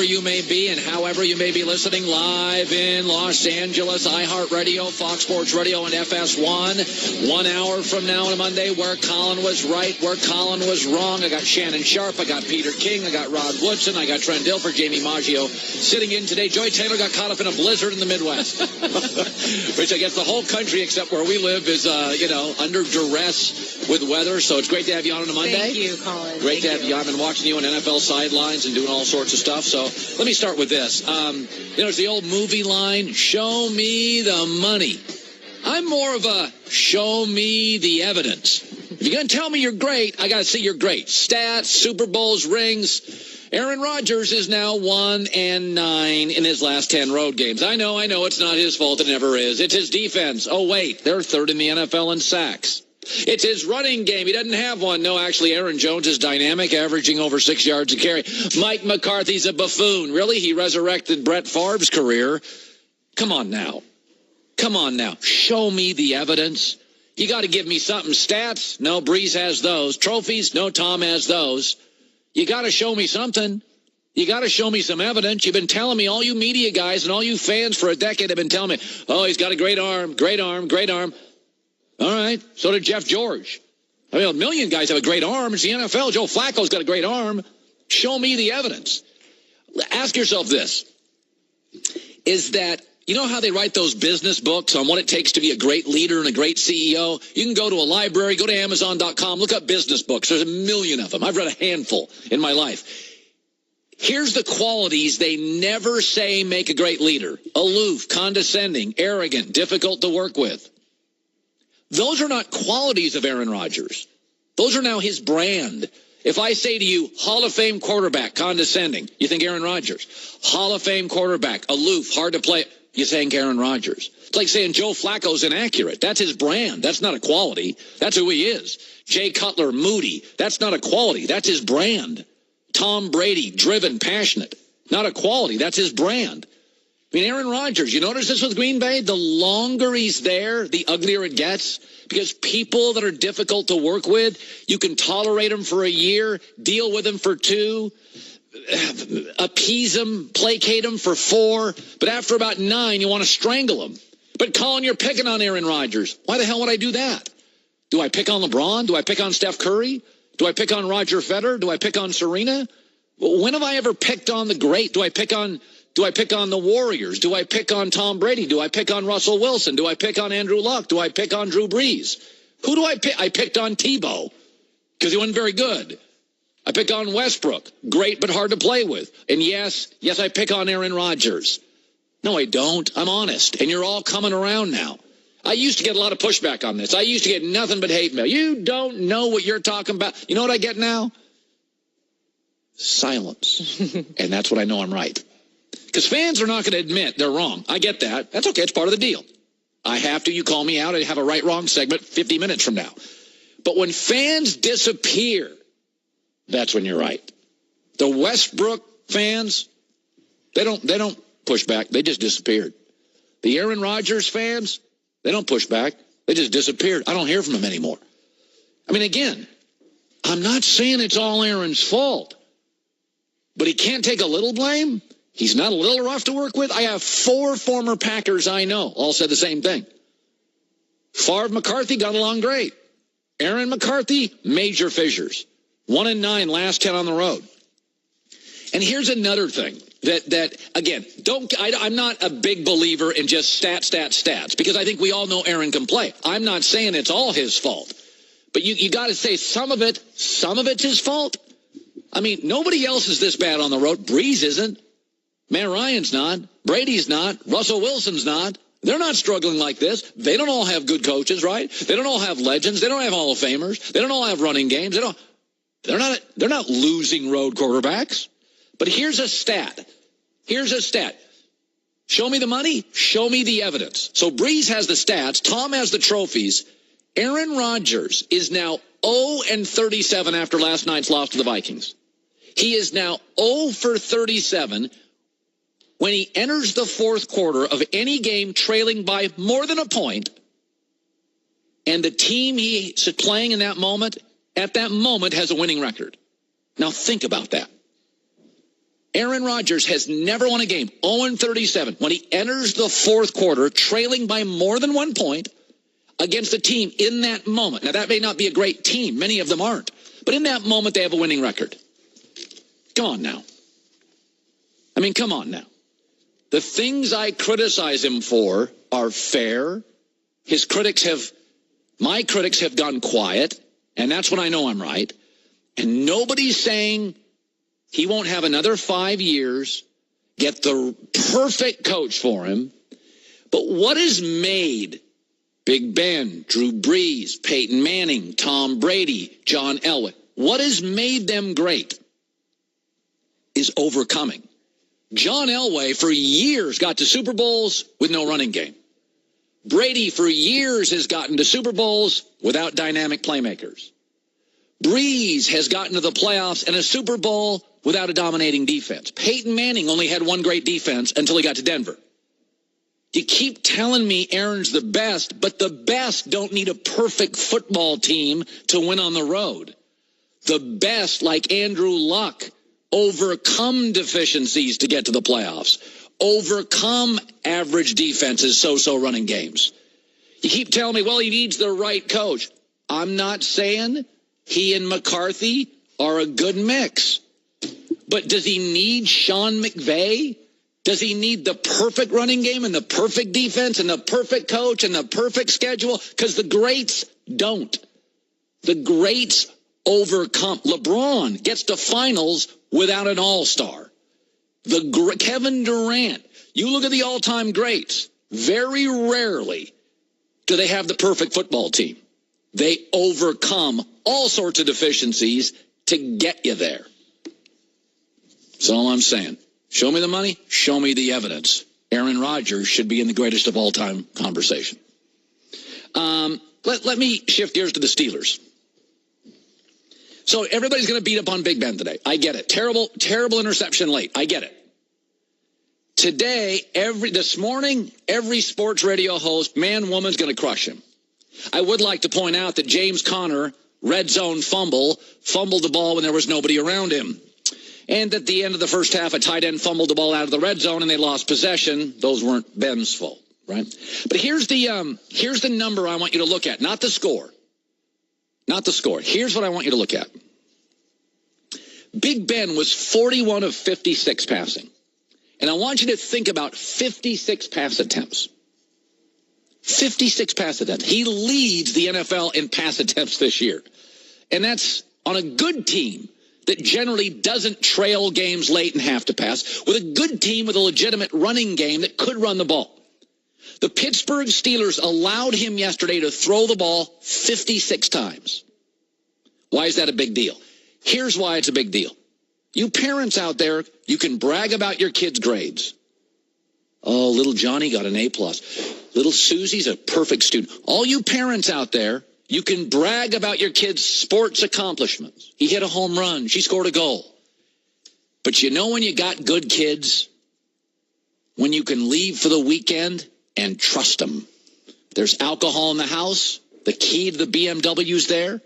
You may be and however you may be listening live in Los Angeles, iHeartRadio, Fox Sports Radio, and FS1. 1 hour from now on a Monday, where Colin was right, where Colin was wrong. I got Shannon Sharp, I got Peter King, I got Rod Woodson, I got Trent Dilfer, Jamie Maggio sitting in today. Joy Taylor got caught up in a blizzard in the Midwest, which I guess the whole country except where we live is, under duress with weather. So it's great to have you on a Monday. Thank you, Colin. Great to have you. I've been watching you on NFL sidelines and doing all sorts of stuff. So let me start with this. It's the old movie line, show me the money. I'm more of a show me the evidence. If you're going to tell me you're great, I got to see you're great. Stats, Super Bowls, rings. Aaron Rodgers is now 1-9 in his last 10 road games. I know, it's not his fault. It never is. It's his defense. Oh, wait, they're third in the NFL in sacks. It's his running game. He doesn't have one. No, actually, Aaron Jones is dynamic, averaging over 6 yards a carry. Mike McCarthy's a buffoon. Really? He resurrected Brett Favre's career. Come on now. Show me the evidence. You got to give me something. Stats? No, Breeze has those. Trophies? No, Tom has those. You got to show me something. You got to show me some evidence. You've been telling me, all you media guys and all you fans for a decade have been telling me, oh, he's got a great arm, great arm, great arm. All right, so did Jeff George. I mean, a million guys have a great arm. It's the NFL. Joe Flacco's got a great arm. Show me the evidence. Ask yourself this. Is that, you know how they write those business books on what it takes to be a great leader and a great CEO? You can go to a library, go to Amazon.com, look up business books. There's a million of them. I've read a handful in my life. Here's the qualities they never say make a great leader. Aloof, condescending, arrogant, difficult to work with. Those are not qualities of Aaron Rodgers. Those are now his brand. If I say to you, Hall of Fame quarterback, condescending, you think Aaron Rodgers. Hall of Fame quarterback, aloof, hard to play, you think Aaron Rodgers. It's like saying Joe Flacco's inaccurate. That's his brand. That's not a quality. That's who he is. Jay Cutler, moody. That's not a quality. That's his brand. Tom Brady, driven, passionate. Not a quality. That's his brand. I mean, Aaron Rodgers, you notice this with Green Bay? The longer he's there, the uglier it gets. Because people that are difficult to work with, you can tolerate them for a year, deal with them for 2, appease them, placate them for 4. But after about 9, you want to strangle them. But Colin, you're picking on Aaron Rodgers. Why the hell would I do that? Do I pick on LeBron? Do I pick on Steph Curry? Do I pick on Roger Federer? Do I pick on Serena? When have I ever picked on the great? Do I pick on the Warriors? Do I pick on Tom Brady? Do I pick on Russell Wilson? Do I pick on Andrew Luck? Do I pick on Drew Brees? Who do I pick? I picked on Tebow because he wasn't very good. I pick on Westbrook, great but hard to play with. And yes, I pick on Aaron Rodgers. No, I don't. I'm honest. And you're all coming around now. I used to get a lot of pushback on this. I used to get nothing but hate mail. You don't know what you're talking about. You know what I get now? Silence. And that's what I know I'm right. Because fans are not going to admit they're wrong. I get that. That's okay. It's part of the deal. I have to. You call me out. I have a right-wrong segment 50 minutes from now. But when fans disappear, that's when you're right. The Westbrook fans, they don't push back. They just disappeared. The Aaron Rodgers fans, they don't push back. They just disappeared. I don't hear from them anymore. I mean, again, I'm not saying it's all Aaron's fault. But he can't take a little blame? He's not a little rough to work with? I have 4 former Packers I know, all said the same thing. Favre McCarthy got along great. Aaron McCarthy, major fissures. 1-9, last 10 on the road. And here's another thing that again, I'm not a big believer in just stats, because I think we all know Aaron can play. I'm not saying it's all his fault. But you got to say some of it's his fault. I mean, nobody else is this bad on the road. Breeze isn't. Matt Ryan's not. Brady's not. Russell Wilson's not. They're not struggling like this. They don't all have good coaches, right? They don't all have legends. They don't have Hall of Famers. They don't all have running games. They're not losing road quarterbacks. But here's a stat. Show me the money. Show me the evidence. So Breeze has the stats. Tom has the trophies. Aaron Rodgers is now 0-37 after last night's loss to the Vikings. He is now 0 for 37 when he enters the fourth quarter of any game trailing by more than a point, and the team he's playing in that moment, at that moment, has a winning record. Now think about that. Aaron Rodgers has never won a game, 0-37, when he enters the fourth quarter trailing by more than 1 point against a team in that moment. Now, that may not be a great team. Many of them aren't. But in that moment, they have a winning record. Come on now. I mean, come on now. The things I criticize him for are fair. My critics have gone quiet, and that's when I know I'm right. And nobody's saying he won't have another 5 years, get the perfect coach for him. But what has made Big Ben, Drew Brees, Peyton Manning, Tom Brady, John Elway, what has made them great is overcoming. John Elway, for years, got to Super Bowls with no running game. Brady, for years, has gotten to Super Bowls without dynamic playmakers. Brees has gotten to the playoffs and a Super Bowl without a dominating defense. Peyton Manning only had one great defense until he got to Denver. You keep telling me Aaron's the best, but the best don't need a perfect football team to win on the road. The best, like Andrew Luck, overcome deficiencies to get to the playoffs, overcome average defenses, so-so running games. You keep telling me, well, he needs the right coach. I'm not saying he and McCarthy are a good mix. But does he need Sean McVay? Does he need the perfect running game and the perfect defense and the perfect coach and the perfect schedule? Because the greats don't. The greats overcome. LeBron gets to finals without an all-star. Kevin Durant, you look at the all-time greats, very rarely do they have the perfect football team. They overcome all sorts of deficiencies to get you there. That's all I'm saying. Show me the money, show me the evidence. Aaron Rodgers should be in the greatest of all-time conversation. Let me shift gears to the Steelers. So everybody's going to beat up on Big Ben today. I get it. Terrible interception late. I get it. Today, this morning, every sports radio host, man, woman's going to crush him. I would like to point out that James Conner, red zone fumbled the ball when there was nobody around him. And at the end of the first half, a tight end fumbled the ball out of the red zone and they lost possession. Those weren't Ben's fault, right? But here's the number I want you to look at, not the score. Not the score. Here's what I want you to look at. Big Ben was 41 of 56 passing. And I want you to think about 56 pass attempts. 56 pass attempts. He leads the NFL in pass attempts this year. And that's on a good team that generally doesn't trail games late and have to pass, with a good team with a legitimate running game that could run the ball. The Pittsburgh Steelers allowed him yesterday to throw the ball 56 times. Why is that a big deal? Here's why it's a big deal. You parents out there, you can brag about your kids' grades. Oh, little Johnny got an A+. Little Susie's a perfect student. All you parents out there, you can brag about your kids' sports accomplishments. He hit a home run. She scored a goal. But you know when you got good kids? When you can leave for the weekend and trust them. There's alcohol in the house. The key to the BMW's there.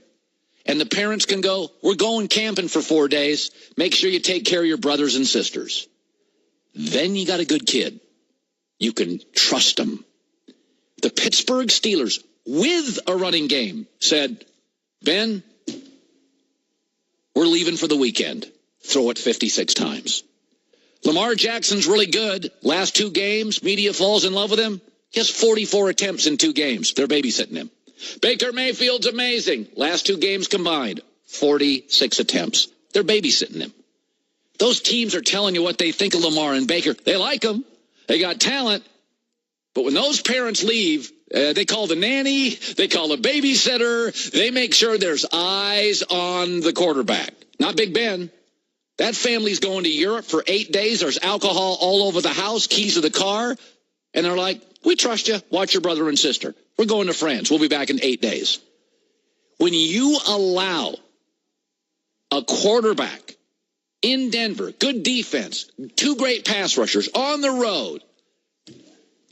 And the parents can go, we're going camping for 4 days. Make sure you take care of your brothers and sisters. Then you got a good kid. You can trust them. The Pittsburgh Steelers, with a running game, said, Ben, we're leaving for the weekend. Throw it 56 times. Lamar Jackson's really good. Last 2 games, media falls in love with him. He has 44 attempts in 2 games. They're babysitting him. Baker Mayfield's amazing. Last 2 games combined, 46 attempts. They're babysitting him. Those teams are telling you what they think of Lamar and Baker. They like him. They got talent. But when those parents leave, they call the nanny, they call the babysitter, they make sure there's eyes on the quarterback. Not Big Ben. That family's going to Europe for 8 days. There's alcohol all over the house, keys to the car. And they're like, we trust you. Watch your brother and sister. We're going to France. We'll be back in 8 days. When you allow a quarterback in Denver, good defense, 2 great pass rushers on the road,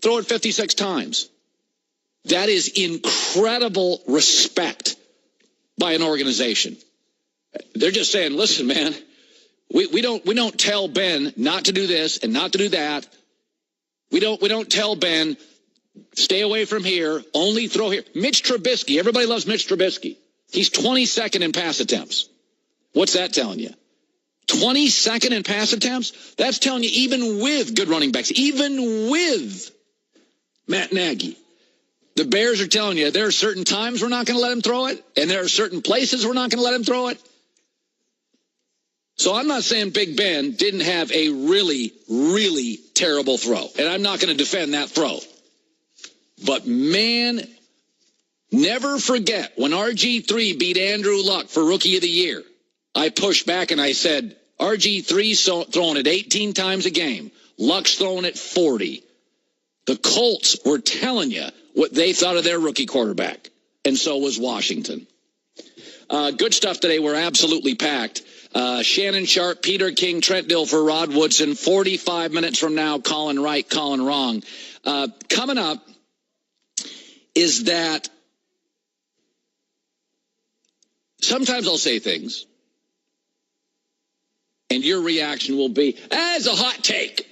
throw it 56 times. That is incredible respect by an organization. They're just saying, listen, man, We don't tell Ben not to do this and not to do that. We don't tell Ben, stay away from here, only throw here. Mitch Trubisky, everybody loves Mitch Trubisky. He's 22nd in pass attempts. What's that telling you? 22nd in pass attempts? That's telling you even with good running backs, even with Matt Nagy, the Bears are telling you there are certain times we're not going to let him throw it, and there are certain places we're not going to let him throw it. So I'm not saying Big Ben didn't have a really, really terrible throw, and I'm not going to defend that throw. But, man, never forget when RG3 beat Andrew Luck for Rookie of the Year. I pushed back and I said, RG3's throwing it 18 times a game. Luck's throwing it 40. The Colts were telling you what they thought of their rookie quarterback, and so was Washington. Good stuff today. We're absolutely packed. Shannon Sharp, Peter King, Trent Dilfer, Rod Woodson. 45 minutes from now, Colin right, Colin wrong. Coming up is that sometimes I'll say things, and your reaction will be, it's a hot take.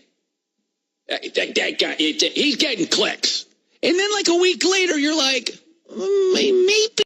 That guy, he's getting clicks. And then like a week later, you're like, maybe.